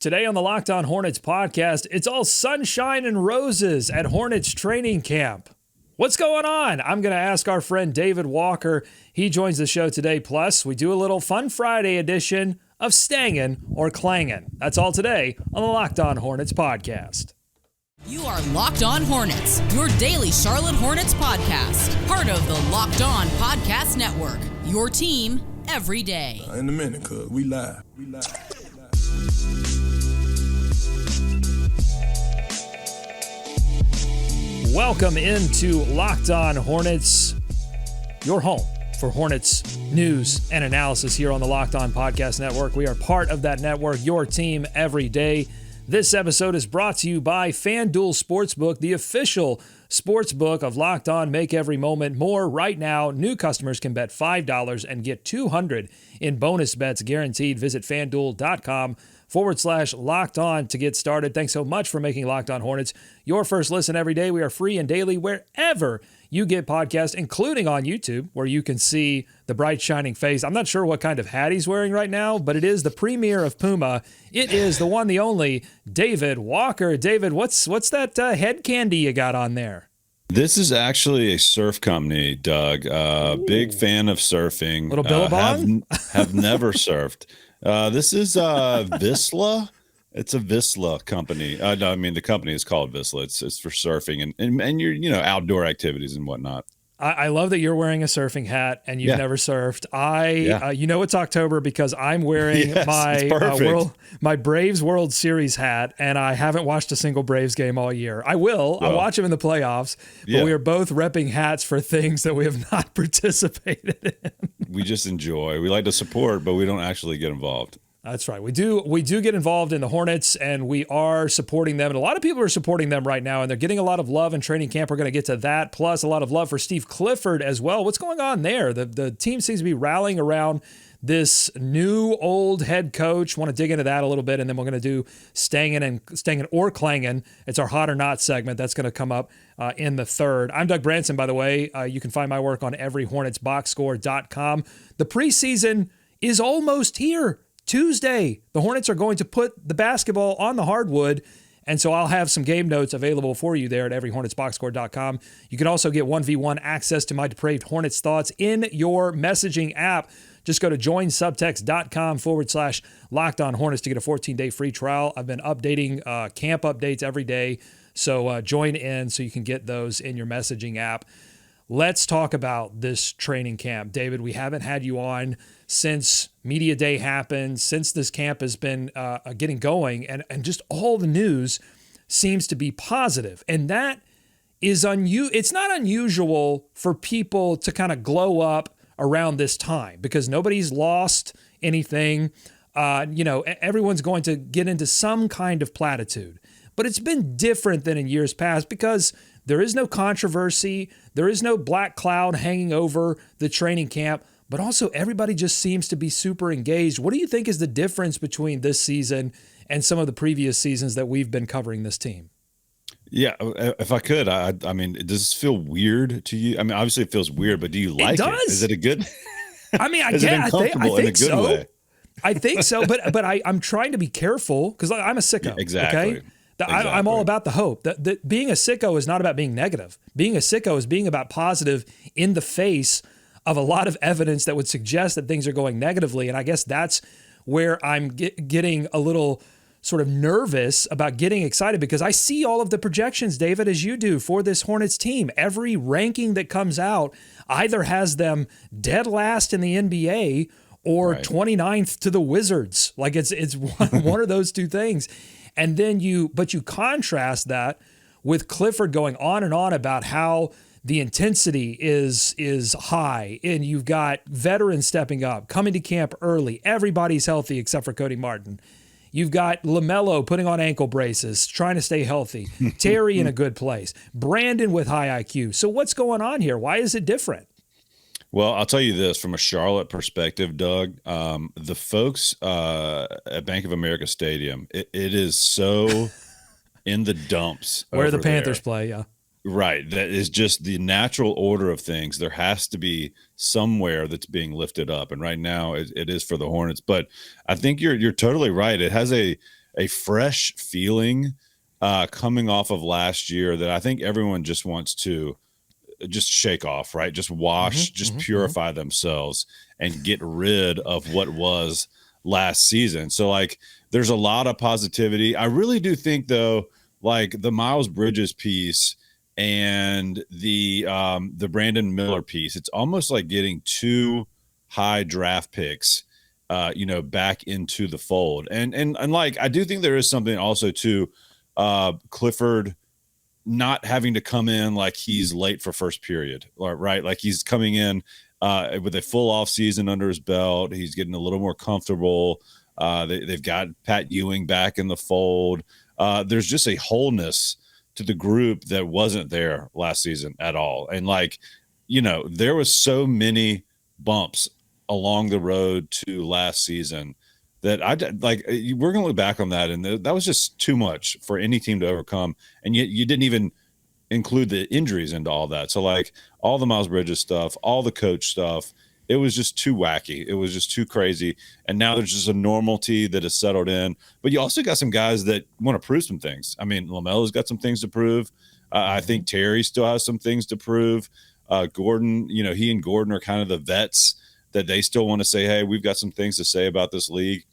Today on the Locked On Hornets podcast, it's all sunshine and roses at Hornets training camp. What's going on? I'm going to ask our friend David Walker. He joins the show today. Plus, we do a little Fun Friday edition of Stang'n or Clang'n. That's all today on the Locked On Hornets podcast. You are Locked On Hornets, your daily Charlotte Hornets podcast. Part of the Locked On Podcast Network, your team every day. In a minute, cuz we live. Welcome into Locked On Hornets, your home for Hornets news and analysis here on the Locked On Podcast Network. We are part of that network, your team every day. This episode is brought to you by FanDuel Sportsbook, the official sportsbook of Locked On. Make every moment more. Right now, new customers can bet $5 and get $200 in bonus bets guaranteed. Visit FanDuel.com/Locked On to get started. Thanks so much for making Locked On Hornets your first listen every day. We are free and daily wherever you get podcasts, including on YouTube, where you can see the bright shining face. I'm not sure what kind of hat he's wearing right now, but it is the premier of Puma. It is the one, the only, David Walker. David, what's that head candy you got on there? This is actually a surf company, Doug. Big fan of surfing. Little Billabong? Have never surfed. This is Vissla. It's a Vissla company. No, I mean, the company is called Vissla. It's for surfing and your outdoor activities and whatnot. I love that you're wearing a surfing hat and you've never surfed. It's October because I'm wearing my Braves World Series hat, and I haven't watched a single Braves game all year. I will. I'll watch them in the playoffs, but we are both repping hats for things that we have not participated in. We just enjoy. We like to support, but we don't actually get involved. That's right. We do get involved in the Hornets, and we are supporting them. And a lot of people are supporting them right now, and they're getting a lot of love in training camp. We're going to get to that, plus a lot of love for Steve Clifford as well. What's going on there? The team seems to be rallying around this new old head coach. Want to dig into that a little bit, and then we're going to do Stang'n or Clang'n. It's our Hot or Not segment that's going to come up in the third. I'm Doug Branson, by the way. You can find my work on everyhornetsboxscore.com. The preseason is almost here. Tuesday, the Hornets are going to put the basketball on the hardwood, and so I'll have some game notes available for you there at everyhornetsboxscore.com. You can also get 1v1 access to my depraved Hornets thoughts in your messaging app. Just go to joinsubtext.com/Locked On Hornets to get a 14-day free trial. I've been updating camp updates every day, so join in so you can get those in your messaging app. Let's talk about this training camp. David, we haven't had you on since Media Day happened, since this camp has been getting going, and just all the news seems to be positive. And that is it's not unusual for people to kind of glow up around this time because nobody's lost anything. Everyone's going to get into some kind of platitude. But it's been different than in years past because there is no controversy. There is no black cloud hanging over the training camp, but also everybody just seems to be super engaged. What do you think is the difference between this season and some of the previous seasons that we've been covering this team? Yeah, if I could, I mean, does this feel weird to you? I mean, obviously it feels weird, but do you like it? Is it a good? I mean, I is it uncomfortable in a good way? I think so, but I'm trying to be careful because I'm a sicko. Exactly. Okay? I'm all about the hope. That being a sicko is not about being negative. Being a sicko is being about positive in the face of a lot of evidence that would suggest that things are going negatively. And I guess that's where I'm getting a little sort of nervous about getting excited because I see all of the projections, David, as you do for this Hornets team. Every ranking that comes out either has them dead last in the NBA or 29th to the Wizards. Like it's one of those two things. And then you contrast that with Clifford going on and on about how the intensity is high, and you've got veterans stepping up, coming to camp early. Everybody's healthy except for Cody Martin. You've got LaMelo putting on ankle braces, trying to stay healthy. Terry in a good place. Brandon with high IQ. So what's going on here? Why is it different? Well, I'll tell you this from a Charlotte perspective, Doug. The folks at Bank of America Stadium, it is so in the dumps. Where the Panthers play, yeah. Right. That is just the natural order of things. There has to be somewhere that's being lifted up. And right now it is for the Hornets. But I think you're totally right. It has a a fresh feeling coming off of last year that I think everyone just wants to just shake off, right? Just wash, purify themselves and get rid of what was last season. So like there's a lot of positivity. I really do think though, like the Miles Bridges piece and the Brandon Miller piece, it's almost like getting 2 high draft picks back into the fold. And like I do think there is something also to Clifford not having to come in like he's late for first period, right? Like he's coming in with a full off season under his belt. He's getting a little more comfortable. They've got Pat Ewing back in the fold. There's just a wholeness to the group that wasn't there last season at all. And like, there was so many bumps along the road to last season that we're going to look back on that. And that was just too much for any team to overcome. And yet you didn't even include the injuries into all that. So like all the Miles Bridges stuff, all the coach stuff, it was just too wacky. It was just too crazy. And now there's just a normality that has settled in, but you also got some guys that want to prove some things. I mean, LaMelo's got some things to prove. I think Terry still has some things to prove. Gordon, he and Gordon are kind of the vets that they still want to say, hey, we've got some things to say about this league.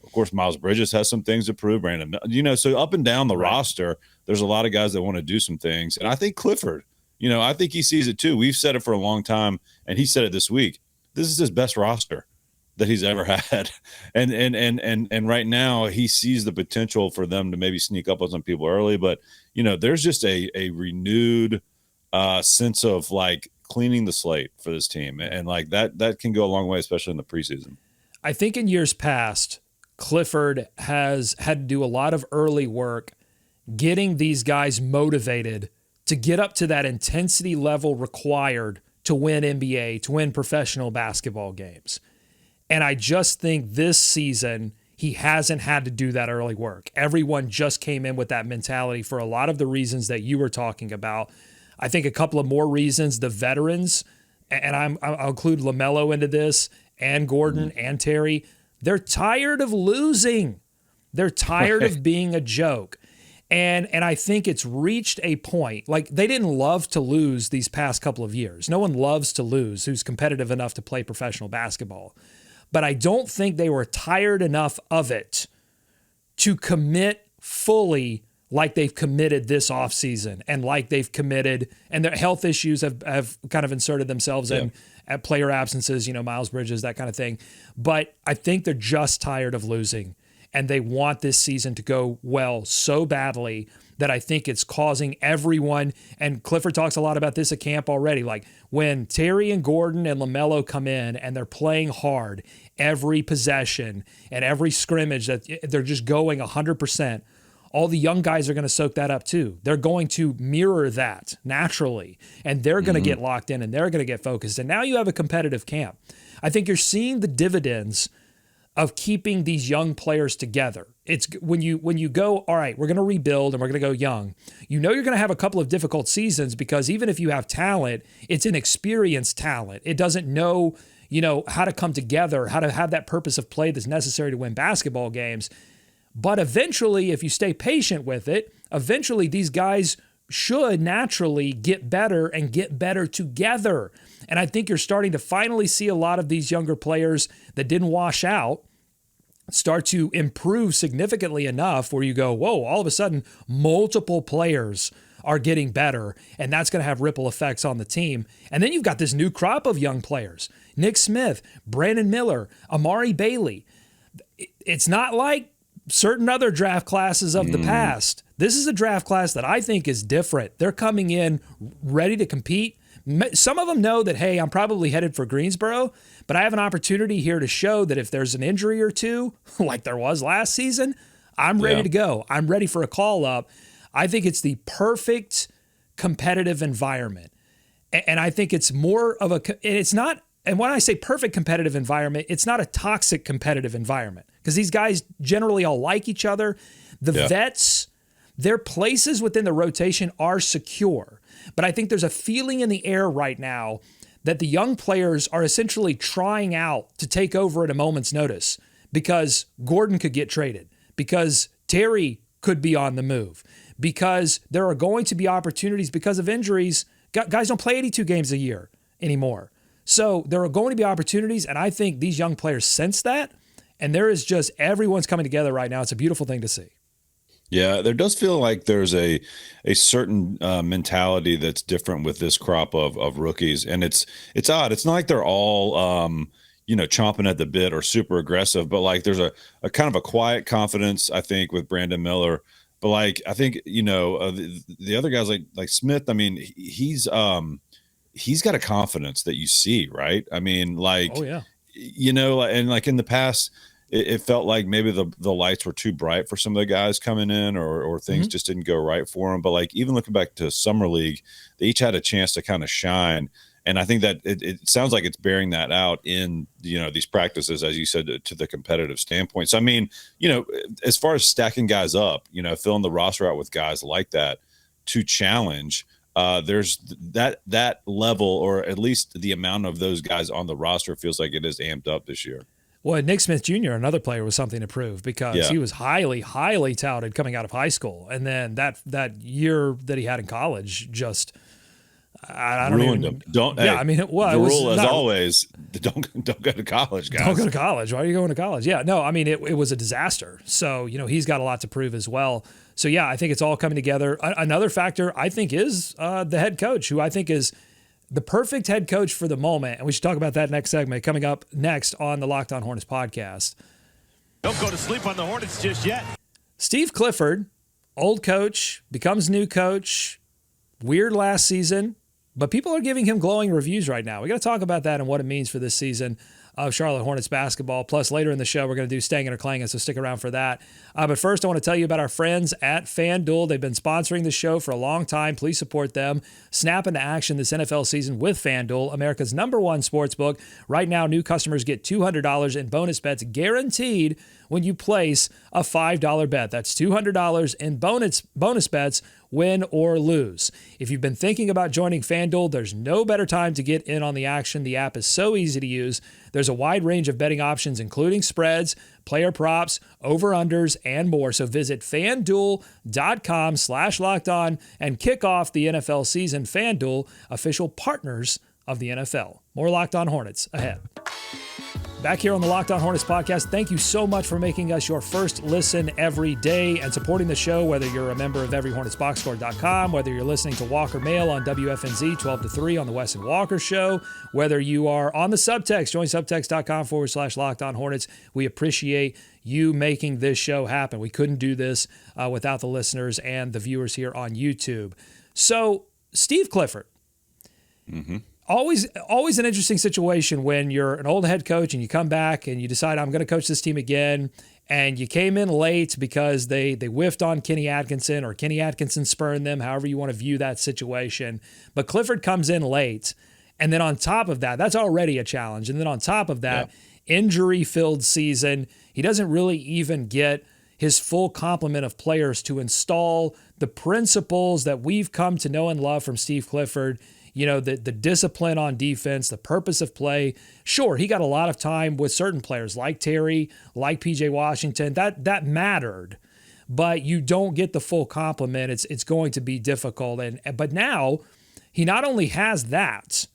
Of course, Miles Bridges has some things to prove. Brandon, so up and down the roster, there's a lot of guys that want to do some things. And I think Clifford, I think he sees it too. We've said it for a long time, and he said it this week. This is his best roster that he's ever had. And right now he sees the potential for them to maybe sneak up on some people early. But, there's just a renewed sense of like cleaning the slate for this team. And like that can go a long way, especially in the preseason. I think in years past, Clifford has had to do a lot of early work getting these guys motivated to get up to that intensity level required to win NBA, to win professional basketball games. And I just think this season, he hasn't had to do that early work. Everyone just came in with that mentality for a lot of the reasons that you were talking about. I think a couple of more reasons, the veterans, and I'll include LaMelo into this, and Gordon and Terry, they're tired of losing. They're tired of being a joke. And I think it's reached a point, like they didn't love to lose these past couple of years. No one loves to lose who's competitive enough to play professional basketball. But I don't think they were tired enough of it to commit fully like they've committed this offseason and like they've committed, and their health issues have kind of inserted themselves in at player absences, Miles Bridges, that kind of thing. But I think they're just tired of losing, and they want this season to go well so badly that I think it's causing everyone, and Clifford talks a lot about this at camp already, like when Terry and Gordon and LaMelo come in and they're playing hard every possession and every scrimmage, that they're just going 100%, all the young guys are going to soak that up too. They're going to mirror that naturally, and they're going to get locked in and they're going to get focused. And now you have a competitive camp. I think you're seeing the dividends of keeping these young players together. It's when you go, all right, we're going to rebuild and we're going to go young. You're going to have a couple of difficult seasons because even if you have talent, it's inexperienced talent. It doesn't know, how to come together, how to have that purpose of play that's necessary to win basketball games. But eventually, if you stay patient with it, eventually these guys should naturally get better and get better together. And I think you're starting to finally see a lot of these younger players that didn't wash out start to improve significantly enough where you go, whoa, all of a sudden multiple players are getting better, and that's going to have ripple effects on the team. And then you've got this new crop of young players, Nick Smith, Brandon Miller, Amari Bailey. It's not like certain other draft classes of the past. This is a draft class that I think is different. They're coming in ready to compete. Some of them know that, hey, I'm probably headed for Greensboro, but I have an opportunity here to show that if there's an injury or two, like there was last season, I'm ready to go. I'm ready for a call up. I think it's the perfect competitive environment. And I think it's more of it's not, and when I say perfect competitive environment, it's not a toxic competitive environment because these guys generally all like each other. The vets, their places within the rotation are secure. But I think there's a feeling in the air right now that the young players are essentially trying out to take over at a moment's notice because Gordon could get traded, because Terry could be on the move because there are going to be opportunities because of injuries. Guys don't play 82 games a year anymore. So there are going to be opportunities, and I think these young players sense that, and there is just everyone's coming together right now. It's a beautiful thing to see. Yeah, there does feel like there's a certain mentality that's different with this crop of rookies, and it's odd. It's not like they're all chomping at the bit or super aggressive, but like there's a kind of a quiet confidence, I think, with Brandon Miller. But like I think the other guys like Smith. I mean, he's got a confidence that you see, right? I mean, like, oh yeah, and like in the past. It felt like maybe the lights were too bright for some of the guys coming in or things just didn't go right for them. But like even looking back to Summer League, they each had a chance to kind of shine. And I think that it sounds like it's bearing that out in, these practices, as you said, to the competitive standpoint. So, I mean, as far as stacking guys up, filling the roster out with guys like that to challenge, there's that level, or at least the amount of those guys on the roster feels like it is amped up this year. Well, Nick Smith Jr., another player, was something to prove because he was highly, highly touted coming out of high school. And then that year that he had in college just I don't ruined even, him. Don't. Yeah, hey, I mean, the rule as always, don't go to college, guys. Don't go to college. Why are you going to college? Yeah, no, I mean, it was a disaster. So, he's got a lot to prove as well. So, yeah, I think it's all coming together. Another factor, I think, is the head coach, who I think is the perfect head coach for the moment. And we should talk about that next segment coming up next on the Locked On Hornets podcast. Don't go to sleep on the Hornets just yet. Steve Clifford, old coach, becomes new coach. Weird last season, but people are giving him glowing reviews right now. We got to talk about that and what it means for this season of Charlotte Hornets basketball. Plus, later in the show, we're going to do Stang'n or Clang'n, so stick around for that. But first, I want to tell you about our friends at FanDuel. They've been sponsoring the show for a long time. Please support them. Snap into action this NFL season with FanDuel, America's #1 sportsbook. Right now, new customers get $200 in bonus bets guaranteed when you place a $5 bet. That's $200 in bonus bets, win or lose. If you've been thinking about joining FanDuel, there's no better time to get in on the action. The app is so easy to use. There's a wide range of betting options, including spreads, player props, over-unders, and more. So visit FanDuel.com/lockedon and kick off the NFL season. FanDuel, official partners of the NFL. More Locked On Hornets ahead. Back here on the Locked On Hornets podcast, thank you so much for making us your first listen every day and supporting the show, whether you're a member of everyhornetsboxscore.com, whether you're listening to Walker Mail on WFNZ 12 to 3 on the Wes and Walker Show, whether you are on the subtext, join subtext.com/Locked On Hornets. We appreciate you making this show happen. We couldn't do this without the listeners and the viewers here on YouTube. So, Steve Clifford. Always an interesting situation when you're an old head coach and you come back and you decide, I'm going to coach this team again, and you came in late because they whiffed on Kenny Atkinson, or Kenny Atkinson spurned them, however you want to view that situation. But Clifford comes in late, and then on top of that, that's already a challenge. And then on top of that, injury-filled season, he doesn't really even get his full complement of players to install the principles that we've come to know and love from Steve Clifford. The discipline on defense, the purpose of play. Sure, he got a lot of time with certain players like Terry, like PJ Washington. That mattered, but you don't get the full complement. It's going to be difficult. But now he not only has that,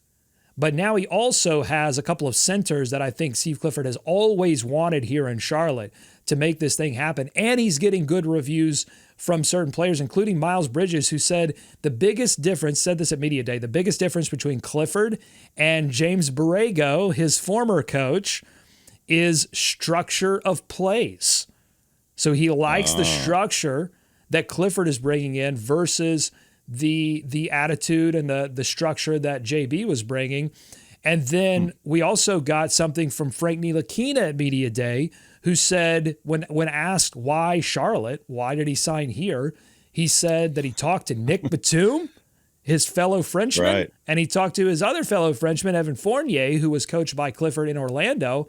but now he also has a couple of centers that I think Steve Clifford has always wanted here in Charlotte to make this thing happen. And he's getting good reviews from certain players, including Miles Bridges, who said the biggest difference, said this at Media Day, the biggest difference between Clifford and James Borrego, his former coach, is structure of plays. So he likes the structure that Clifford is bringing in versus the attitude and the structure that JB was bringing. And then we also got something from Frank Ntilikina at Media Day, who said when asked why Charlotte, why did he sign here, he said that he talked to Nick Batum, his fellow Frenchman, and he talked to his other fellow Frenchman, Evan Fournier, who was coached by Clifford in Orlando,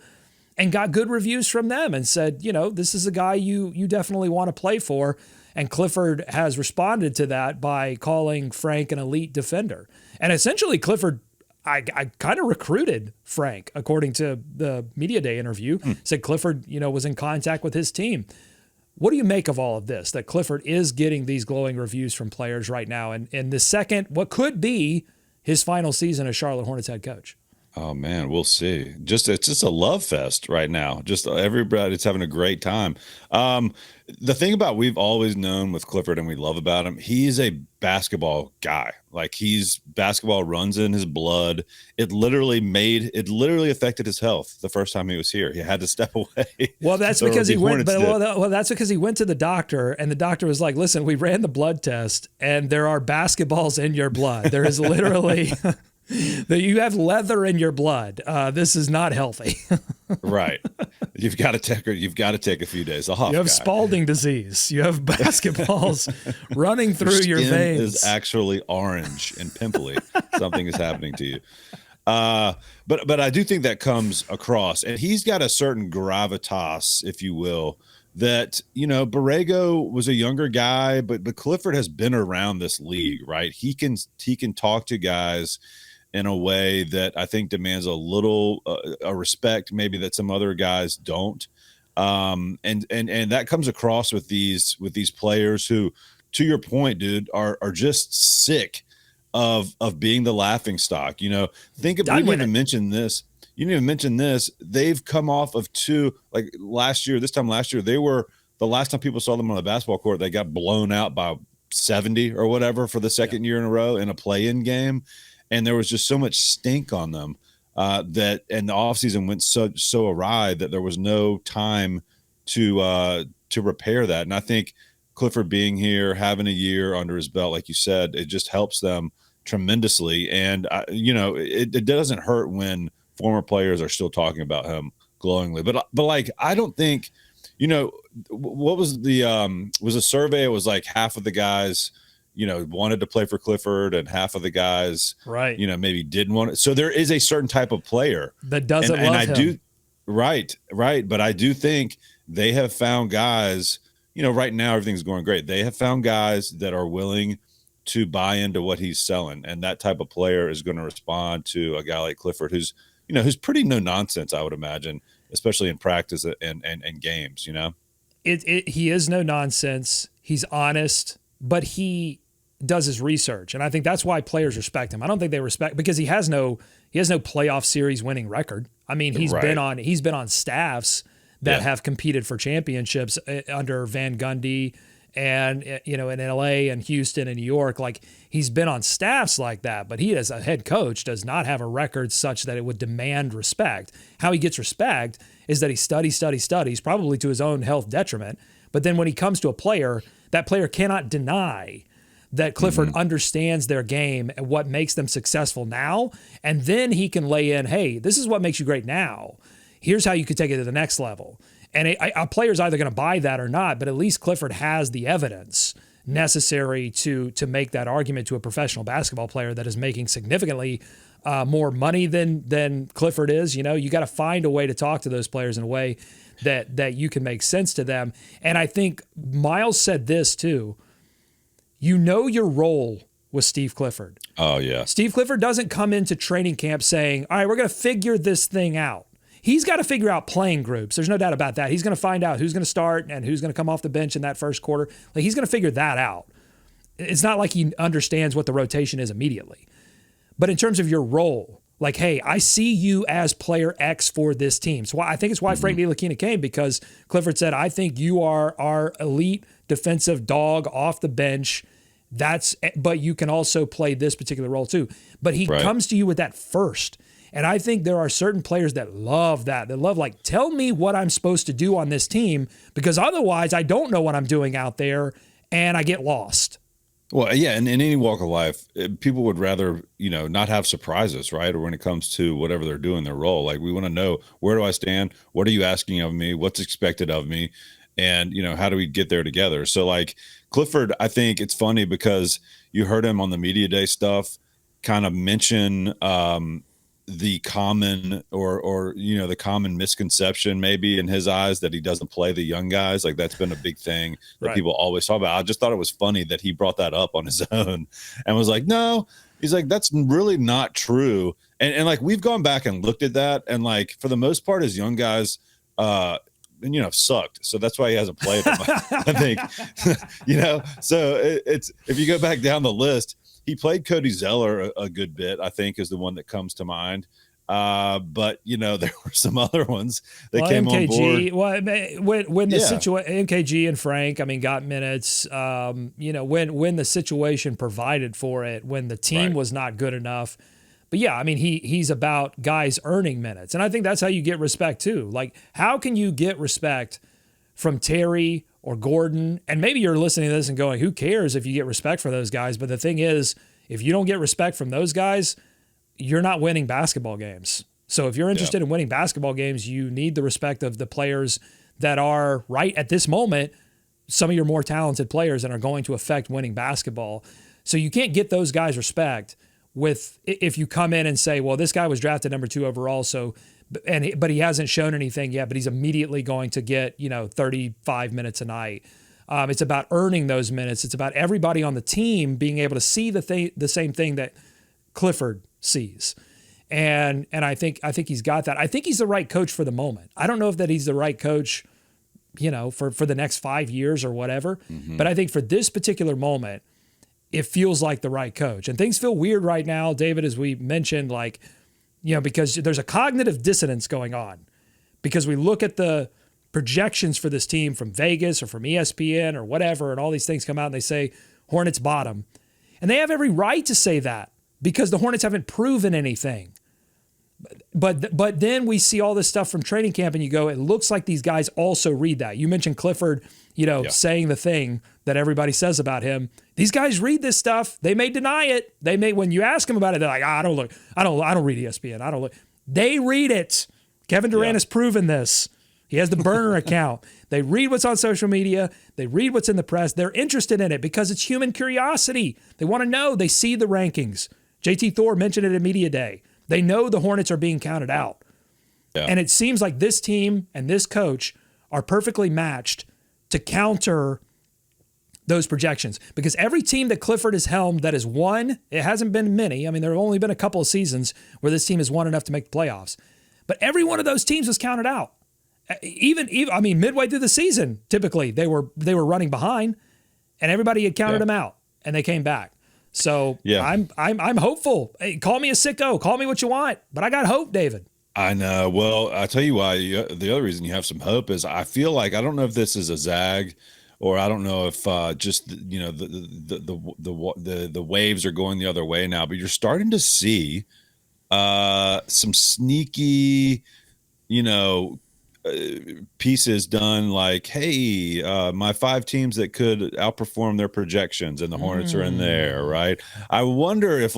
and got good reviews from them and said, this is a guy you definitely want to play for. And Clifford has responded to that by calling Frank an elite defender. And essentially Clifford, I kind of recruited Frank, according to the Media Day interview, said Clifford, was in contact with his team. What do you make of all of this, that Clifford is getting these glowing reviews from players right now and the second, what could be his final season as Charlotte Hornets head coach? Oh man, we'll see. It's just a love fest right now. Just everybody's having a great time. The thing about we've always known with Clifford and we love about him, he's a basketball guy. Like basketball runs in his blood. It literally affected his health the first time he was here. He had to step away. Well, that's because he went. That's because he went to the doctor, and the doctor was like, "Listen, we ran the blood test, and there are basketballs in your blood. There is literally." That you have leather in your blood. This is not healthy. Right. You've got to take a few days off. You have Spalding disease. You have basketballs running through your veins. Is actually orange and pimply. Something is happening to you. But I do think that comes across, and he's got a certain gravitas, if you will, that, Borrego was a younger guy, but Clifford has been around this league, right? He can talk to guys in a way that I think demands a little a respect maybe that some other guys don't. And that comes across with these players who, to your point, dude, are just sick of being the laughing stock. You didn't even mention this. They've come off of two, like this time last year, they were the last time people saw them on the basketball court, they got blown out by 70 or whatever for the second year in a row in a play-in game. And there was just so much stink on them and the offseason went so awry that there was no time to repair that. And I think Clifford being here, having a year under his belt, like you said, it just helps them tremendously. And, it doesn't hurt when former players are still talking about him glowingly. But like, I don't think, what was was a survey? It was like half of the guys wanted to play for Clifford and half of the guys, right, maybe didn't want it. So there is a certain type of player that doesn't love him. Right. But I do think they have found guys, right now everything's going great. They have found guys that are willing to buy into what he's selling. And that type of player is going to respond to a guy like Clifford, who's pretty no nonsense, I would imagine, especially in practice and games, He is no nonsense. He's honest, but he does his research, and I think that's why players respect him. I don't think they respect because he has no playoff series winning record. I mean, he's been on staffs that have competed for championships under Van Gundy and in LA and Houston and New York. Like, he's been on staffs like that, but he as a head coach does not have a record such that it would demand respect. How he gets respect is that he studies, probably to his own health detriment. But then when he comes to a player, that player cannot deny that Clifford understands their game and what makes them successful now. And then he can lay in, hey, this is what makes you great now. Here's how you could take it to the next level. And a player's either going to buy that or not, but at least Clifford has the evidence necessary to make that argument to a professional basketball player that is making significantly more money than Clifford is. You got to find a way to talk to those players in a way that you can make sense to them. And I think Miles said this too. Your role with Steve Clifford. Oh, yeah. Steve Clifford doesn't come into training camp saying, all right, we're going to figure this thing out. He's got to figure out playing groups. There's no doubt about that. He's going to find out who's going to start and who's going to come off the bench in that first quarter. Like, he's going to figure that out. It's not like he understands what the rotation is immediately. But in terms of your role, like, hey, I see you as player X for this team. So I think it's why Frank Ntilikina came, because Clifford said, I think you are our elite defensive dog off the bench. But you can also play this particular role too. But he comes to you with that first. And I think there are certain players that love that. They love, like, tell me what I'm supposed to do on this team, because otherwise I don't know what I'm doing out there and I get lost. Well, yeah, in any walk of life, people would rather, not have surprises, right? Or when it comes to whatever they're doing, their role. Like, we want to know, where do I stand? What are you asking of me? What's expected of me? And, how do we get there together? So, like, Clifford, I think it's funny because you heard him on the media day stuff kind of mention the common or the common misconception maybe in his eyes that he doesn't play the young guys. Like, that's been a big thing that people always talk about. I just thought it was funny that he brought that up on his own and was like, no, he's like, that's really not true. And like, we've gone back and looked at that. And like, for the most part, his young guys, sucked. So that's why he hasn't played him, I think. So it's if you go back down the list, he played Cody Zeller a good bit, I think, is the one that comes to mind. But there were some other ones that came MKG, on board. When the situation, MKG and Frank, got minutes. When the situation provided for it, when the team was not good enough. But yeah, he's about guys earning minutes, and I think that's how you get respect too. Like, how can you get respect from Terry or Gordon? And maybe you're listening to this and going, "Who cares if you get respect for those guys?" But the thing is, if you don't get respect from those guys, you're not winning basketball games. So if you're interested in winning basketball games, you need the respect of the players that are right at this moment, some of your more talented players, and are going to affect winning basketball. So you can't get those guys respect if you come in and say, well, this guy was drafted number 2 overall, but he hasn't shown anything yet, but he's immediately going to get 35 minutes a night. It's about earning those minutes. It's about everybody on the team being able to see the same thing that Clifford sees. And I think he's got that. I think he's the right coach for the moment. I don't know if that he's the right coach, for the next 5 years or whatever. Mm-hmm. But I think for this particular moment, it feels like the right coach. And things feel weird right now, David, as we mentioned, because there's a cognitive dissonance going on. Because we look at the projections for this team from Vegas or from ESPN or whatever, and all these things come out and they say Hornets bottom. And they have every right to say that because the Hornets haven't proven anything. But then we see all this stuff from training camp and you go, it looks like these guys also read that. You mentioned Clifford, saying the thing that everybody says about him. These guys read this stuff. They may deny it. They may, when you ask them about it, they're like, I don't read ESPN. I don't look. They read it. Kevin Durant has proven this. He has the burner account. They read what's on social media. They read what's in the press. They're interested in it because it's human curiosity. They want to know. They see the rankings. JT Thor mentioned it at Media Day. They know the Hornets are being counted out. Yeah. And it seems like this team and this coach are perfectly matched to counter those projections. Because every team that Clifford has helmed that has won, it hasn't been many. There have only been a couple of seasons where this team has won enough to make the playoffs. But every one of those teams was counted out. Even midway through the season, typically they were running behind, and everybody had counted them out, and they came back. So I'm hopeful. Hey, call me a sicko, call me what you want, but I got hope, David. I know. Well, I tell you why. The other reason you have some hope is I feel like I don't know if this is a zag, or I don't know if just the waves are going the other way now. But you're starting to see some sneaky, pieces done like, hey, my 5 teams that could outperform their projections, and the Hornets are in there, right? I wonder if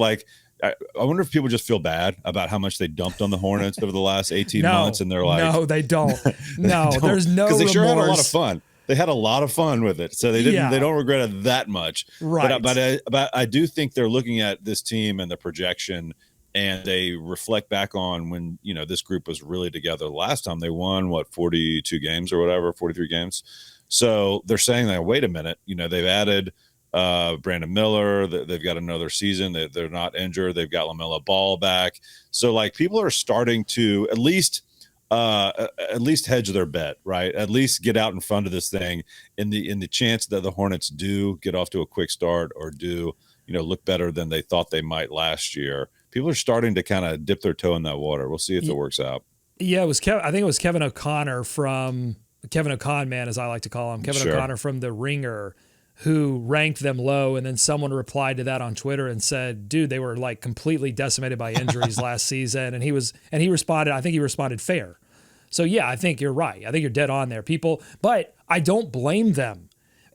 people just feel bad about how much they dumped on the Hornets over the last 18 months, and they're like, no, they don't. No, there's no remorse. Because they sure had a lot of fun. They had a lot of fun with it, so they didn't. They don't regret it that much, right? But I do think they're looking at this team and the projection, and they reflect back on when, this group was really together. Last time they won, 42 games or whatever, 43 games. So they're saying that, wait a minute, they've added Brandon Miller. They've got another season. They're not injured. They've got LaMelo Ball back. So people are starting to at least hedge their bet, right? At least get out in front of this thing in the chance that the Hornets do get off to a quick start or do, look better than they thought they might last year. People are starting to kind of dip their toe in that water. We'll see if it works out. Yeah, I think it was Kevin O'Connor from Kevin O'Con, man, as I like to call him, Kevin O'Connor from The Ringer, who ranked them low. And then someone replied to that on Twitter and said, dude, they were completely decimated by injuries last season. And he responded, I think he responded fair. So yeah, I think you're right. I think you're dead on there, people, but I don't blame them.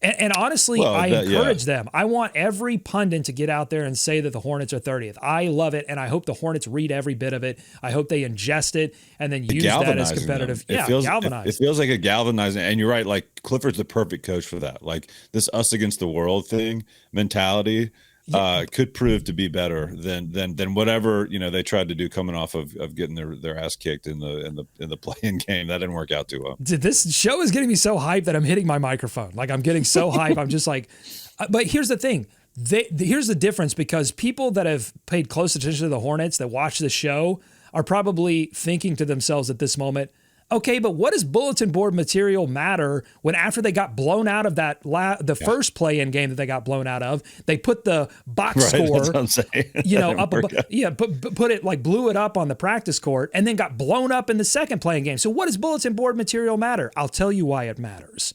And honestly, I encourage them. I want every pundit to get out there and say that the Hornets are 30th. I love it, and I hope the Hornets read every bit of it. I hope they ingest it and then use that as competitive. Galvanized. It feels like a galvanizing. And you're right, Clifford's the perfect coach for that. This us against the world thing mentality could prove to be better than whatever they tried to do coming off of getting their ass kicked in the play-in game. That didn't work out too well. This show is getting me so hyped that I'm hitting my microphone. I'm getting so hyped. I'm just but here's the thing. Here's the difference, because people that have paid close attention to the Hornets that watch the show are probably thinking to themselves at this moment, Okay, but what does bulletin board material matter when after they got blown out of that first play-in game that they got blown out of, they put the box score, that's what I'm saying. up above, put it like blew it up on the practice court and then got blown up in the second play-in game. So what does bulletin board material matter? I'll tell you why it matters.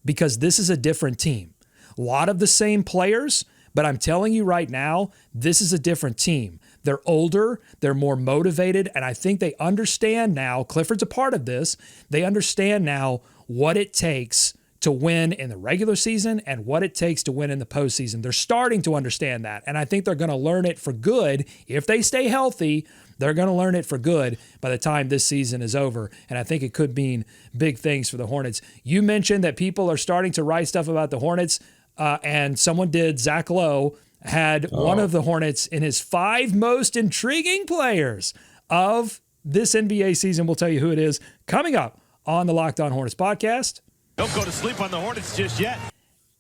Because this is a different team. A lot of the same players, but I'm telling you right now, this is a different team. They're older, they're more motivated, and I think they understand now, Clifford's a part of this, they understand now what it takes to win in the regular season and what it takes to win in the postseason. They're starting to understand that, and I think they're going to learn it for good. If they stay healthy, they're going to learn it for good by the time this season is over, and I think it could mean big things for the Hornets. You mentioned that people are starting to write stuff about the Hornets, and someone did, Zach Lowe, had one of the Hornets in his 5 most intriguing players of this NBA season. We'll tell you who it is coming up on the Locked On Hornets podcast. Don't go to sleep on the Hornets just yet.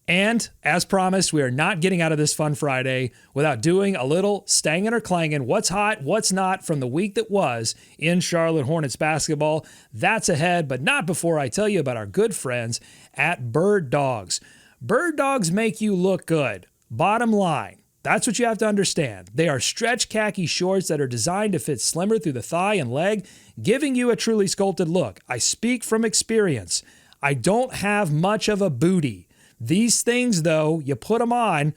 And as promised, we are not getting out of this Fun Friday without doing a little Stang'n or Clang'n. What's hot, what's not from the week that was in Charlotte Hornets basketball. That's ahead, but not before I tell you about our good friends at Bird Dogs. Bird Dogs make you look good. Bottom line, that's what you have to understand. They are stretch khaki shorts that are designed to fit slimmer through the thigh and leg, giving you a truly sculpted look. I speak from experience. I don't have much of a booty. These things, though, you put them on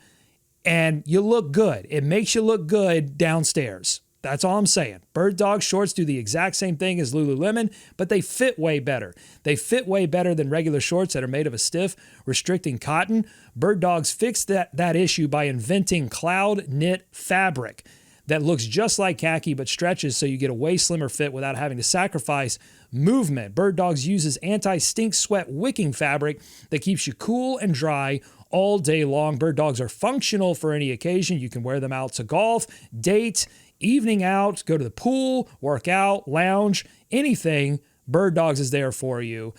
and you look good. It makes you look good downstairs. That's all I'm saying. Bird Dog shorts do the exact same thing as Lululemon, but they fit way better. They fit way better than regular shorts that are made of a stiff, restricting cotton. Bird Dogs fixed that issue by inventing cloud knit fabric that looks just like khaki but stretches so you get a way slimmer fit without having to sacrifice movement. Bird Dogs uses anti-stink sweat wicking fabric that keeps you cool and dry all day long. Bird Dogs are functional for any occasion. You can wear them out to golf, date, evening out, go to the pool, work out, lounge, anything. Bird Dogs is there for you.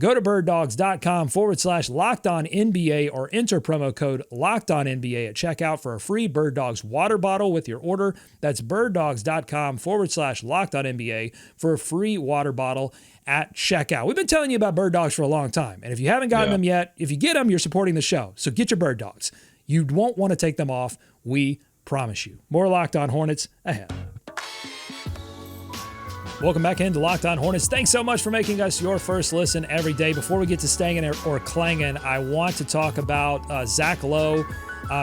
Go to birddogs.com/LockedOnNBA or enter promo code LockedOnNBA at checkout for a free Bird Dogs water bottle with your order. That's birddogs.com/LockedOnNBA for a free water bottle at checkout. We've been telling you about Bird Dogs for a long time, and if you haven't gotten them yet, if you get them, you're supporting the show. So get your Bird Dogs. You won't want to take them off. We promise you. More Locked On Hornets ahead. Welcome back into Locked On Hornets. Thanks so much for making us your first listen every day. Before we get to Stang'n or Clang'n, I want to talk about Zach Lowe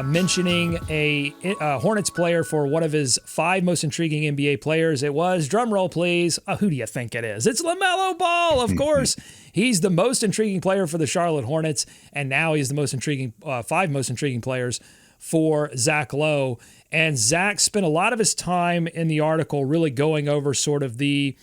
mentioning a Hornets player for one of his 5 most intriguing NBA players. It was, drum roll please, who do you think it is? It's LaMelo Ball, of course. He's the most intriguing player for the Charlotte Hornets, and now he's the most intriguing 5 most intriguing players for Zach Lowe. And Zach spent a lot of his time in the article really going over sort of the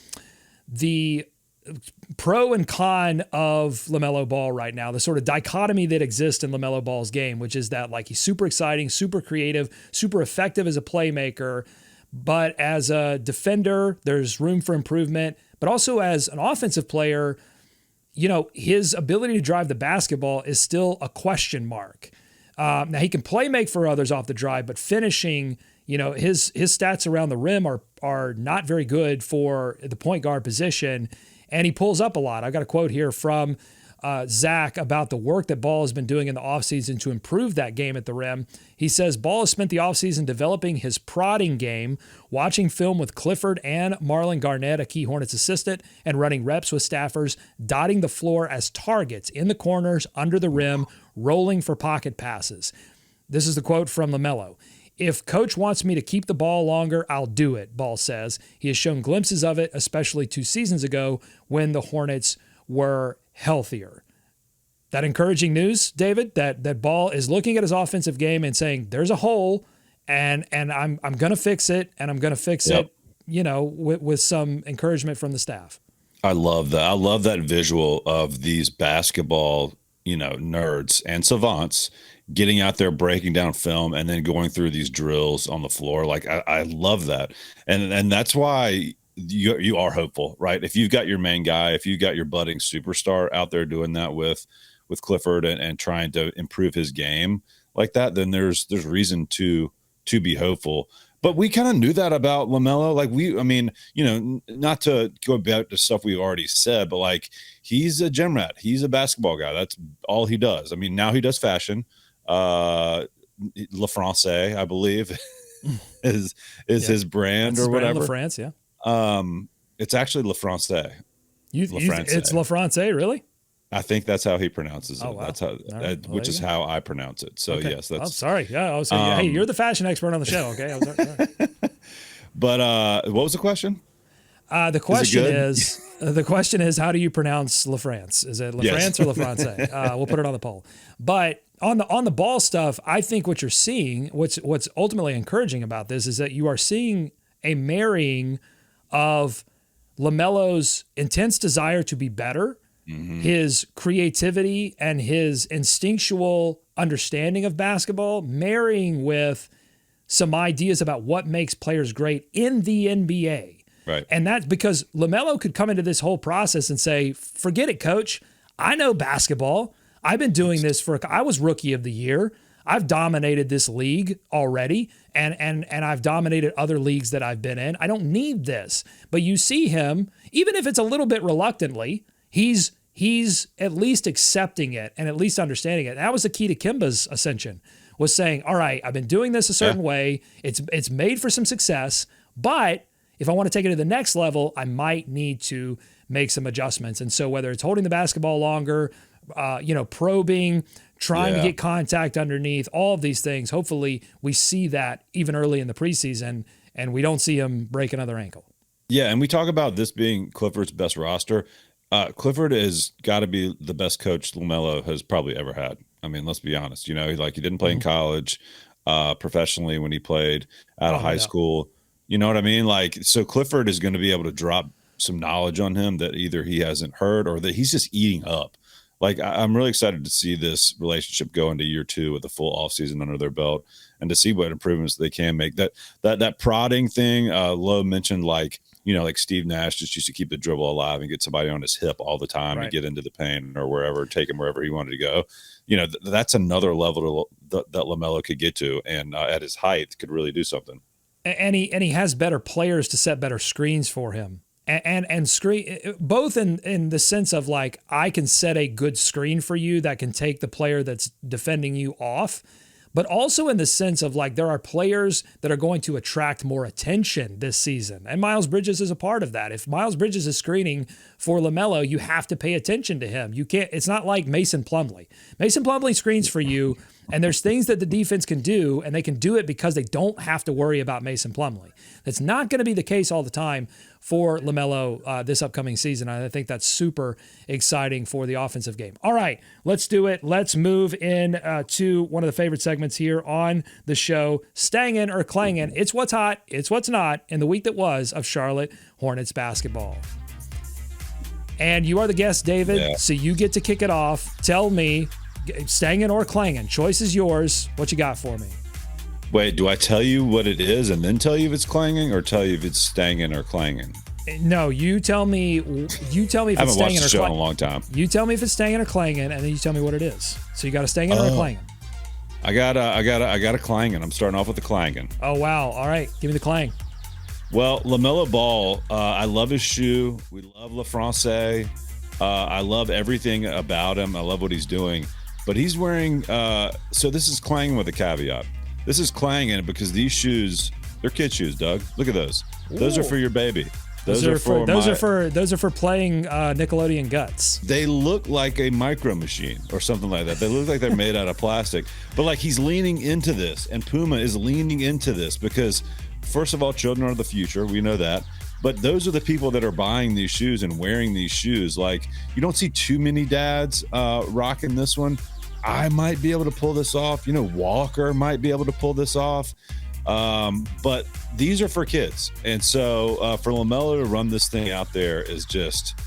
pro and con of LaMelo Ball right now, the sort of dichotomy that exists in LaMelo Ball's game, which is that like he's super exciting, super creative, super effective as a playmaker, but as a defender, there's room for improvement. But also as an offensive player, you know, his ability to drive the basketball is still a question mark. Now he can play make for others off the drive, but finishing, you know, his stats around the rim are not very good for the point guard position, and he pulls up a lot. I've got a quote here from Zach about the work that Ball has been doing in the offseason to improve that game at the rim. He says Ball has spent the offseason developing his prodding game, watching film with Clifford and Marlon Garnett, a key Hornets assistant, and running reps with staffers, dotting the floor as targets in the corners, under the rim, rolling for pocket passes. This is the quote from LaMelo. If coach wants me to keep the ball longer, I'll do it, Ball says. He has shown glimpses of it, especially 2 seasons ago when the Hornets were healthier. That encouraging news, David, that Ball is looking at his offensive game and saying, there's a hole and I'm going to fix it, and I'm going to fix it, you know, with some encouragement from the staff. I love that. I love that visual of these basketball, you know, nerds and savants getting out there, breaking down film, and then going through these drills on the floor. Like I love that. And that's why you are hopeful, right? If you've got your main guy, if you've got your budding superstar out there doing that with Clifford and trying to improve his game like that, then there's reason to be hopeful. But we kind of knew that about LaMelo. Like not to go back to stuff we've already said, but like he's a gym rat. He's a basketball guy. That's all he does. I mean, now he does fashion. Le Francais, I believe, is his brand. That's or whatever. Le France, yeah. It's actually Le Francais. It's Le Francais, really? I think that's how he pronounces it. Oh, wow. That's how, which is how I pronounce it. So yes, that's. I'm sorry. Yeah, I was saying, hey, you're the fashion expert on the show. Okay, sorry. But what was the question? The question is, how do you pronounce La France? Is it La France or La Francais? We'll put it on the poll. But on the ball stuff, I think what you're seeing, what's ultimately encouraging about this is that you are seeing a marrying of LaMelo's intense desire to be better, his creativity and his instinctual understanding of basketball, marrying with some ideas about what makes players great in the NBA. Right. And that's because LaMelo could come into this whole process and say, forget it, coach. I know basketball. I've been doing this I was rookie of the year. I've dominated this league already, and I've dominated other leagues that I've been in. I don't need this. But you see him, even if it's a little bit reluctantly, he's at least accepting it and at least understanding it. And that was the key to Kemba's ascension, was saying, all right, I've been doing this a certain way. It's made for some success, but if I want to take it to the next level, I might need to make some adjustments. And so whether it's holding the basketball longer, probing, trying to get contact underneath, all of these things, hopefully we see that even early in the preseason and we don't see him break another ankle. Yeah, and we talk about this being Clifford's best roster. Clifford has got to be the best coach LaMelo has probably ever had. I mean, let's be honest. He didn't play in college professionally when he played out of high school. You know what I mean? Like, so Clifford is going to be able to drop some knowledge on him that either he hasn't heard or that he's just eating up. Like, I'm really excited to see this relationship go into year 2 with a full offseason under their belt and to see what improvements they can make. That prodding thing, Lowe mentioned, like Steve Nash just used to keep the dribble alive and get somebody on his hip all the time and get into the paint or wherever, take him wherever he wanted to go. That's another level that LaMelo could get to, and at his height could really do something. And he has better players to set better screens for him. And screen both in the sense of like, I can set a good screen for you that can take the player that's defending you off, but also in the sense of like, there are players that are going to attract more attention this season. And Miles Bridges is a part of that. If Miles Bridges is screening for LaMelo, you have to pay attention to him. You can't, it's not like Mason Plumlee. Mason Plumlee screens for you, and there's things that the defense can do, and they can do it because they don't have to worry about Mason Plumlee. That's not going to be the case all the time for LaMelo this upcoming season. I think that's super exciting for the offensive game. All right, let's do it. Let's move in to one of the favorite segments here on the show, Stang'n or Clang'n. It's what's hot, it's what's not in the week that was of Charlotte Hornets basketball. And you are the guest, David, so you get to kick it off. Tell me, Stang'n or Clang'n, choice is yours. What you got for me? Wait, do I tell you what it is and then tell you if it's Clang'n, or tell you if it's Stang'n or Clang'n? No, you tell me. You tell me if it's Stang'n or Clang'n. I haven't watched the show in a long time. You tell me if it's Stang'n or Clang'n, and then you tell me what it is. So you got a Stang'n or a Clang'n? I got a Clang'n. I'm starting off with the Clang'n. Oh wow! All right, give me the Clang. Well, LaMelo Ball, I love his shoe. We love Le Francais. I love everything about him. I love what he's doing. But he's wearing. So this is Clang'n with a caveat. This is Clang'n because these shoes, they're kid shoes, Doug. Look at those. Ooh. Those are for your baby. Those are for playing Nickelodeon Guts. They look like a micro machine or something like that. They look like they're made out of plastic. But like, he's leaning into this, and Puma is leaning into this because, first of all, children are the future. We know that. But those are the people that are buying these shoes and wearing these shoes. Like, you don't see too many dads rocking this one. I might be able to pull this off. Walker might be able to pull this off. But these are for kids. And so for LaMelo to run this thing out there is just,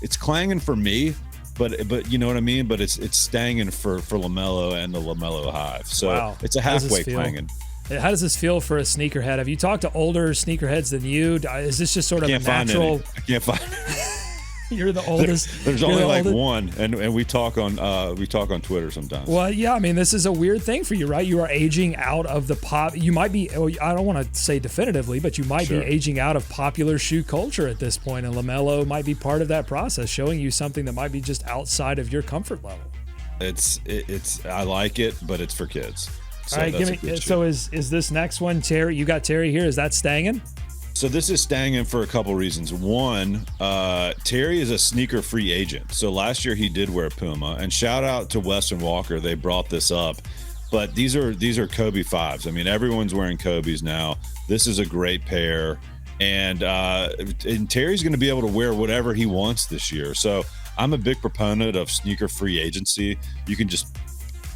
it's Clang'n for me, but you know what I mean? But it's Stang'n for LaMelo and the LaMelo Hive. So It's a halfway Clang'n. How does this feel for a sneakerhead? Have you talked to older sneakerheads than you? Is this just sort of a natural? I can't find it. You're the oldest. There's only like one, and we talk on Twitter sometimes. Well, yeah, I mean, this is a weird thing for you, right? You are aging out of the pop. You might be. I don't want to say definitively, but you might be aging out of popular shoe culture at this point, and LaMelo might be part of that process, showing you something that might be just outside of your comfort level. It's I like it, but it's for kids. So all right, give me. So is this next one, Terry? You got Terry here. Is that Stang'n? So this is Stang'n for a couple reasons. One, Terry is a sneaker free agent. So last year he did wear Puma, and shout out to Weston Walker. They brought this up, but these are Kobe 5s. I mean, everyone's wearing Kobe's now. This is a great pair, and Terry's going to be able to wear whatever he wants this year. So I'm a big proponent of sneaker free agency. You can just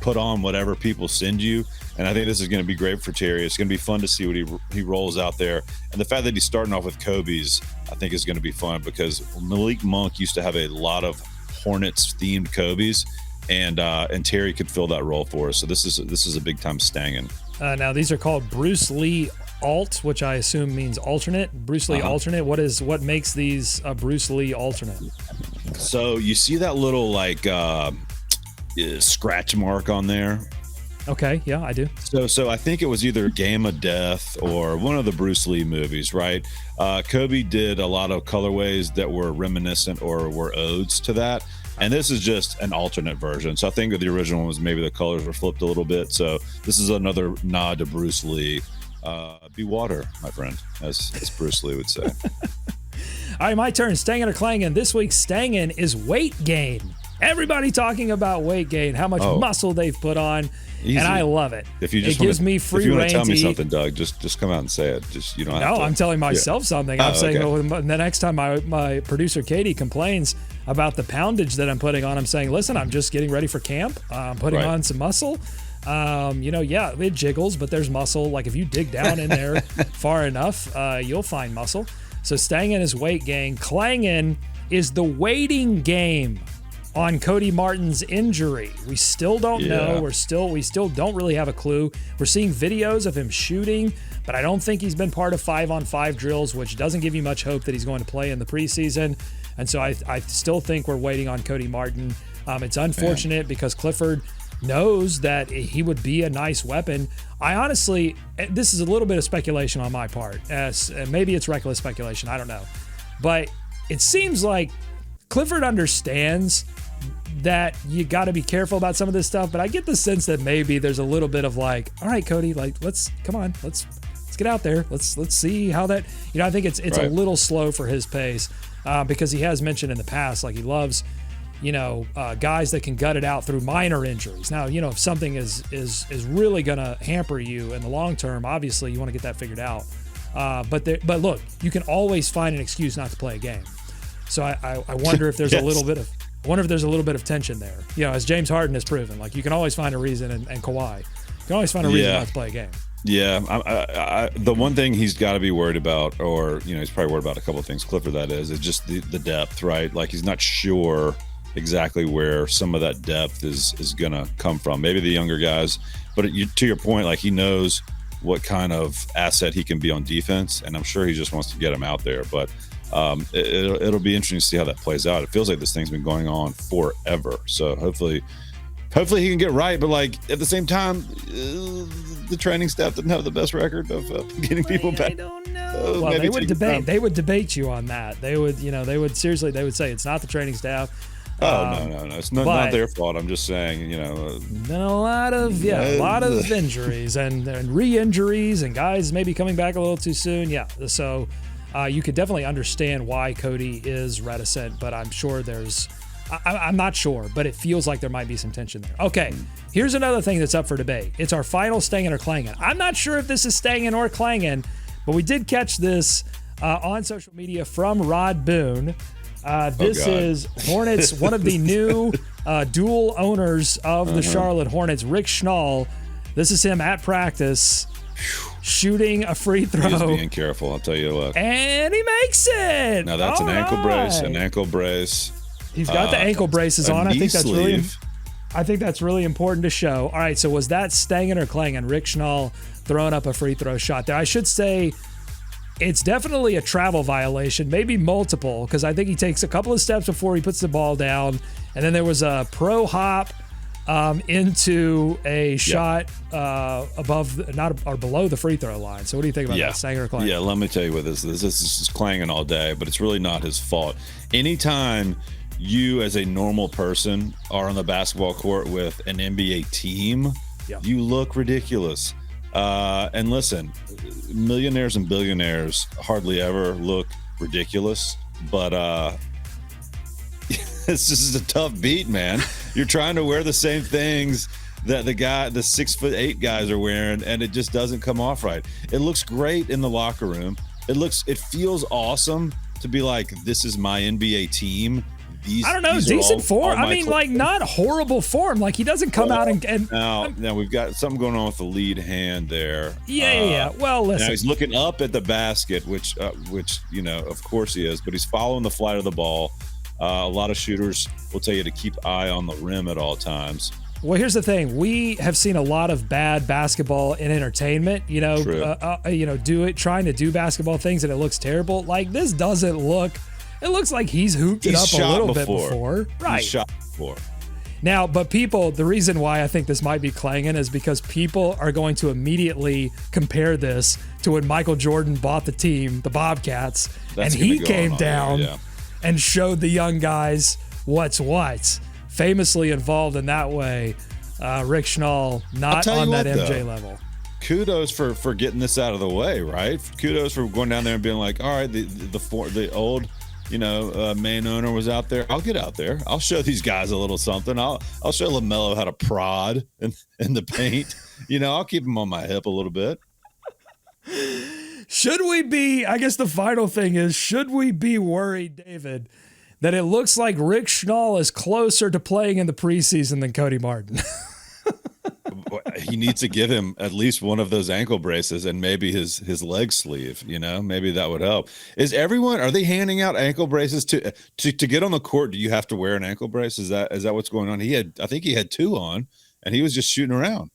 put on whatever people send you, and I think this is going to be great for Terry. It's going to be fun to see what he rolls out there, and the fact that he's starting off with Kobe's, I think is going to be fun, because Malik Monk used to have a lot of Hornets themed Kobe's, and Terry could fill that role for us. So this is a big time Stang'n. Now these are called Bruce Lee Alt, which I assume means alternate. Bruce Lee alternate. What makes these a Bruce Lee alternate? So you see that little like scratch mark on there? Okay, yeah, I do. So I think it was either Game of Death or one of the Bruce Lee movies, right? Kobe did a lot of colorways that were reminiscent or were odes to that. And this is just an alternate version. So I think the original one was maybe the colors were flipped a little bit. So this is another nod to Bruce Lee. Be water, my friend, as Bruce Lee would say. All right, my turn. Stang'n or Clang'n? This week's Stang'n is weight gain. Everybody talking about weight gain, how much muscle they've put on, and I love it. If you just gives me free reign to tell me something, Doug, just come out and say it. Just you don't have to. No, I'm telling myself something. I'm saying the next time my producer Katie complains about the poundage that I'm putting on, I'm saying, listen, I'm just getting ready for camp. I'm putting on some muscle. It jiggles, but there's muscle. Like if you dig down in there far enough, you'll find muscle. So Stang'n is weight gain. Clang'n is the waiting game on Cody Martin's injury. We still don't know. We still don't really have a clue. We're seeing videos of him shooting, but I don't think he's been part of 5-on-5 drills, which doesn't give you much hope that he's going to play in the preseason. And so I still think we're waiting on Cody Martin. It's unfortunate because Clifford knows that he would be a nice weapon. I honestly, this is a little bit of speculation on my part. Maybe it's reckless speculation. I don't know. But it seems like Clifford understands that you got to be careful about some of this stuff, but I get the sense that maybe there's a little bit of like, all right, Cody, like let's get out there. Let's see how that, I think it's a little slow for his pace because he has mentioned in the past, like he loves, guys that can gut it out through minor injuries. Now, if something is really going to hamper you in the long term, obviously you want to get that figured out. But look, you can always find an excuse not to play a game. So I wonder if there's a little bit of tension there. As James Harden has proven, like you can always find a reason, and Kawhi, you can always find a reason not to play a game. Yeah, the one thing he's got to be worried about, or he's probably worried about a couple of things, Clifford, that is just the depth, right? Like he's not sure exactly where some of that depth is gonna come from. Maybe the younger guys, but to your point, like he knows what kind of asset he can be on defense, and I'm sure he just wants to get him out there. But it'll be interesting to see how that plays out. It feels like this thing's been going on forever. So hopefully he can get right. But like at the same time, the training staff didn't have the best record of getting people back. I don't know. Well, they would debate. They would debate you on that. They would say it's not the training staff. No. It's not their fault. I'm just saying, been a lot of injuries and re-injuries and guys maybe coming back a little too soon. Yeah. So you could definitely understand why Cody is reticent, but I'm sure I'm not sure, but it feels like there might be some tension there. Okay. Here's another thing that's up for debate. It's our final Stang'n or Clang'n. I'm not sure if this is Stang'n or Clang'n, but we did catch this on social media from Rod Boone. This is Hornets, one of the new dual owners of the Charlotte Hornets, Rick Schnall. This is him at practice shooting a free throw. He's being careful, I'll tell you what. And he makes it. Now that's an ankle brace. He's got the ankle braces on. I think that's really important to show. All right, so was that Stang'n or Clang'n? Rick Schnall throwing up a free throw shot there. I should say It's definitely a travel violation, maybe multiple, because I think he takes a couple of steps before he puts the ball down. And then there was a pro hop into a shot above, not or below the free throw line. So what do you think about that, Stang'n or Clang'n? Yeah, let me tell you what this is. This is Clang'n all day, but it's really not his fault. Anytime you as a normal person are on the basketball court with an NBA team, you look ridiculous. And listen, millionaires and billionaires hardly ever look ridiculous, but this is a tough beat, man. You're trying to wear the same things that the 6'8" guys are wearing, and it just doesn't come off right. It looks great in the locker room. It feels awesome to be like, this is my NBA team. I don't know, decent form. I mean, like, not horrible form. Like, he doesn't come out and now we've got something going on with the lead hand there. Yeah. Well, listen. Now he's looking up at the basket, which of course he is, but he's following the flight of the ball. A lot of shooters will tell you to keep eye on the rim at all times. Well, here's the thing. We have seen a lot of bad basketball in entertainment, trying to do basketball things, and it looks terrible. Like, this doesn't look, it looks like he's hooped it up a little bit before. Right. He's shot before. Now, but the reason why I think this might be Clang'n is because people are going to immediately compare this to when Michael Jordan bought the team, the Bobcats, and he came down and showed the young guys what's what. Famously involved in that way. Rick Schnall, not on that MJ level. Kudos for getting this out of the way, right? Kudos for going down there and being like, all right, the old, main owner was out there. I'll get out there. I'll show these guys a little something. I'll show LaMelo how to prod in the paint. I'll keep him on my hip a little bit. Should we be, I guess the final thing is, should we be worried, David, that it looks like Rick Schnall is closer to playing in the preseason than Cody Martin? He needs to give him at least one of those ankle braces and maybe his leg sleeve, maybe that would help. Are they handing out ankle braces to get on the court? Do you have to wear an ankle brace? Is that what's going on? I think he had 2 on and he was just shooting around.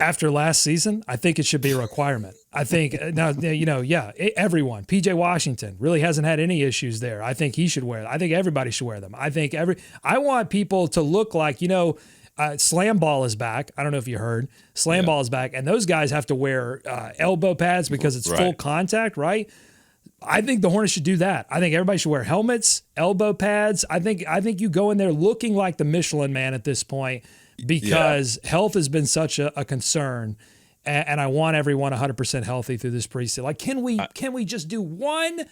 After last season, I think it should be a requirement. I think now, everyone, PJ Washington really hasn't had any issues there. I think he should wear it. I think everybody should wear them. I want people to look like, Slam Ball is back. I don't know if you heard. Slam Ball is back. And those guys have to wear elbow pads because it's full contact, right? I think the Hornets should do that. I think everybody should wear helmets, elbow pads. I think you go in there looking like the Michelin Man at this point, because health has been such a concern, and I want everyone 100% healthy through this preseason. Like, can we just do one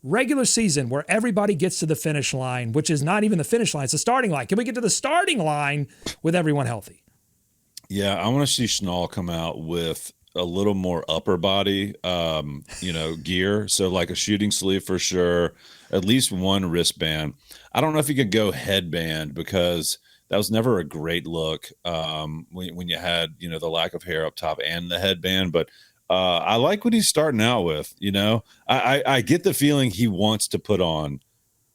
regular season where everybody gets to the finish line, which is not even the finish line, it's the starting line? Can we get to the starting line with everyone healthy? Yeah, I want to see Schnall come out with a little more upper body, gear. So like a shooting sleeve for sure, at least one wristband. I don't know if you could go headband because that was never a great look when you had, the lack of hair up top and the headband. But I like what he's starting out with. I get the feeling he wants to put on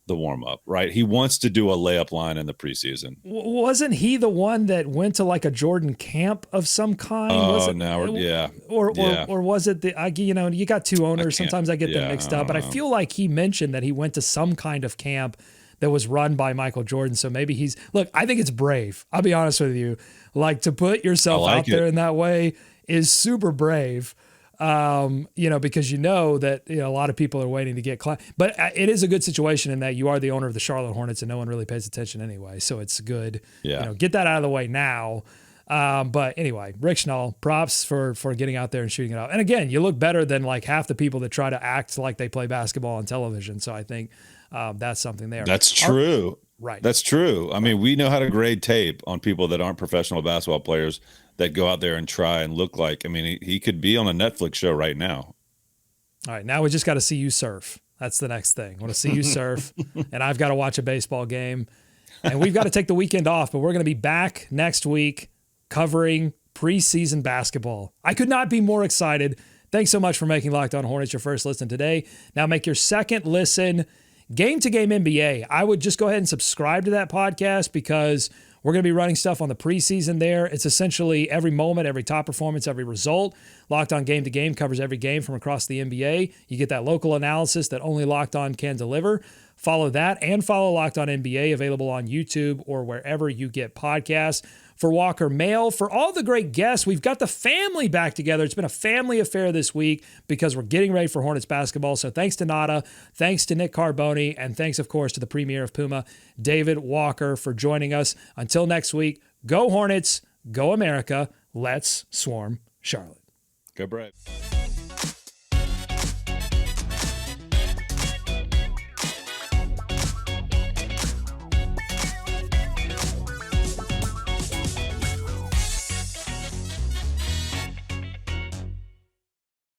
the warm up, right? He wants to do a layup line in the preseason. Wasn't he the one that went to like a Jordan camp of some kind? Or was it you got 2 owners. Sometimes I get them mixed up, but I feel like he mentioned that he went to some kind of camp that was run by Michael Jordan. So maybe I think it's brave. I'll be honest with you. Like, to put yourself out there in that way is super brave. Because that a lot of people are waiting to get but it is a good situation in that you are the owner of the Charlotte Hornets and no one really pays attention anyway. So it's good. Yeah. Get that out of the way now. But anyway, Rick Schnall, props for getting out there and shooting it out. And again, you look better than like half the people that try to act like they play basketball on television. So I think that's something there. That's true. Right. That's true. I mean, we know how to grade tape on people that aren't professional basketball players that go out there and try and look like, he could be on a Netflix show right now. All right. Now we just got to see you surf. That's the next thing. I want to see you surf, and I've got to watch a baseball game, and we've got to take the weekend off, but we're going to be back next week covering preseason basketball. I could not be more excited. Thanks so much for making Locked On Hornets your first listen today. Now make your second listen Game to Game NBA. I would just go ahead and subscribe to that podcast because We're going to be running stuff on the preseason there. It's essentially every moment, every top performance, every result. Locked On Game to Game covers every game from across the NBA. You get that local analysis that only Locked On can deliver. Follow that and follow Locked On NBA, available on YouTube or wherever you get podcasts. For Walker Mail, for all the great guests, we've got the family back together. It's been a family affair this week because we're getting ready for Hornets basketball. So thanks to Nada, thanks to Nick Carboni, and thanks, of course, to the premier of Puma, David Walker, for joining us. Until next week, go Hornets, go America, let's swarm Charlotte. Go Brett.